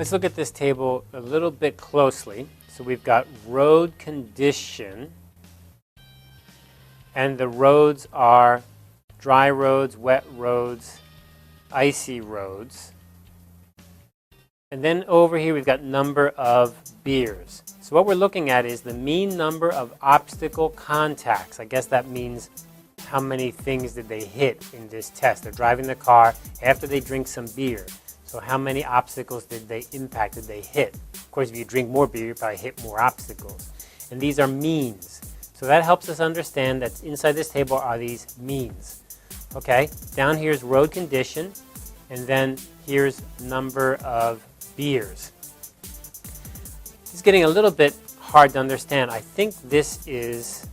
Let's look at this table a little bit closely. So we've got road condition, and the roads are dry roads, wet roads, icy roads. And then over here we've got number of beers. So what we're looking at is the mean number of obstacle contacts. I guess that means how many things did they hit in this test. They're driving the car after they drink some beer. So how many obstacles did they impact, did they hit? Of course, if you drink more beer, you probably hit more obstacles. And these are means. So that helps us understand that inside this table are these means. Okay, down here is road condition, and then here's number of beers. It's getting a little bit hard to understand. I think this is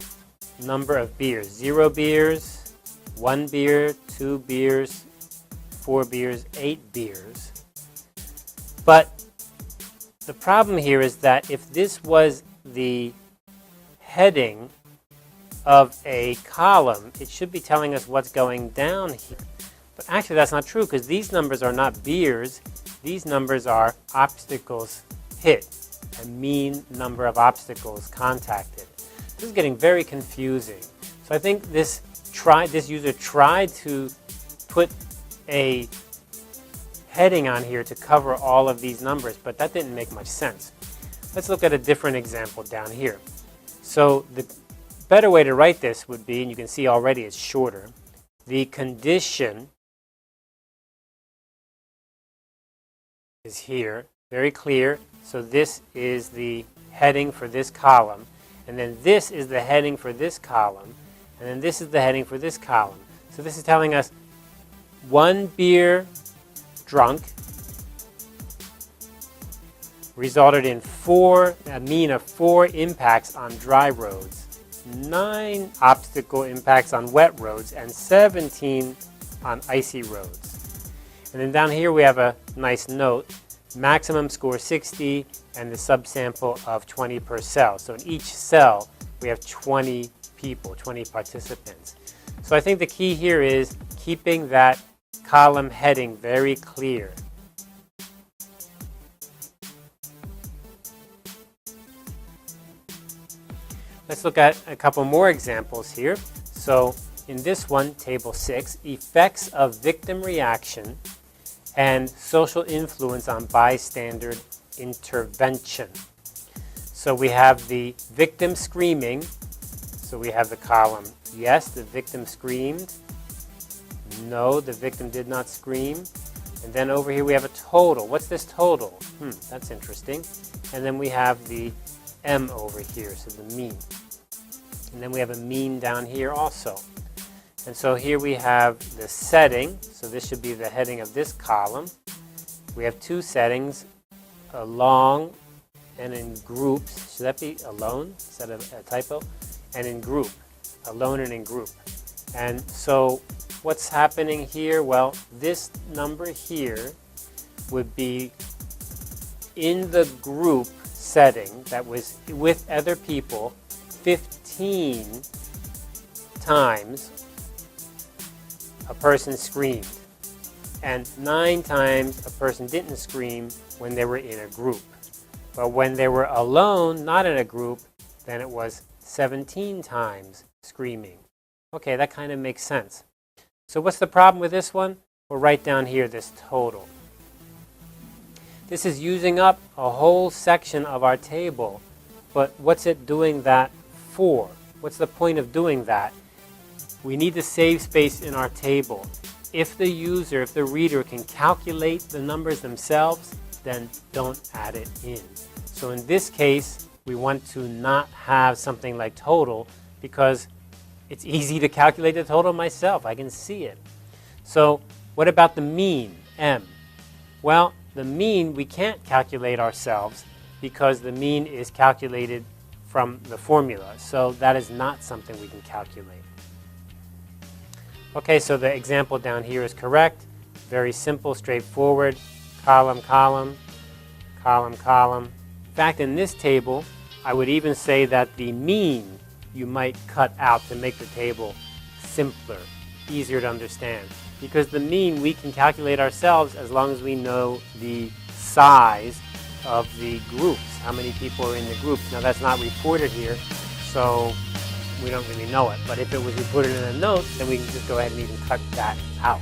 number of beers. 0 beers, 1 beer, 2 beers, 4 beers, 8 beers. But the problem here is that if this was the heading of a column, it should be telling us what's going down here. But actually that's not true, because these numbers are not beers. These numbers are obstacles hit, a mean number of obstacles contacted. This is getting very confusing. So I think this user tried to put a heading on here to cover all of these numbers, but that didn't make much sense. Let's look at a different example down here. So the better way to write this would be, and you can see already it's shorter, the condition is here, very clear. So this is the heading for this column, and then this is the heading for this column, and then this is the heading for this column. So this is telling us 1 beer drunk resulted in a mean of 4 impacts on dry roads, 9 obstacle impacts on wet roads, and 17 on icy roads. And then down here we have a nice note, maximum score 60 and the subsample of 20 per cell. So in each cell we have 20 people, 20 participants. So I think the key here is keeping that column heading very clear. Let's look at a couple more examples here. So in this one, table 6, effects of victim reaction and social influence on bystander intervention. So we have the victim screaming. So we have the column, yes, the victim screamed. No, the victim did not scream. And then over here we have a total. What's this total? That's interesting. And then we have the M over here, so the mean. And then we have a mean down here also. And so here we have the setting. So this should be the heading of this column. We have 2 settings, along and in groups. Should that be alone? Is that a typo? And in group. Alone and in group. And so what's happening here? Well, this number here would be in the group setting that was with other people 15 times a person screamed, and 9 times a person didn't scream when they were in a group. But when they were alone, not in a group, then it was 17 times screaming. Okay, that kind of makes sense. So what's the problem with this one? We'll write down here this total. This is using up a whole section of our table, but what's it doing that for? What's the point of doing that? We need to save space in our table. If the user, if the reader can calculate the numbers themselves, then don't add it in. So in this case, we want to not have something like total because it's easy to calculate the total myself. I can see it. So what about the mean, M? Well, the mean we can't calculate ourselves because the mean is calculated from the formula. So that is not something we can calculate. Okay, so the example down here is correct. Very simple, straightforward. Column, column, column, column. In fact, in this table, I would even say that the mean you might cut out to make the table simpler. easier to understand. Because the mean we can calculate ourselves as long as we know the size of the groups, how many people are in the groups. Now that's not reported here, so we don't really know it. But if it was reported in a note, then we can just go ahead and even cut that out.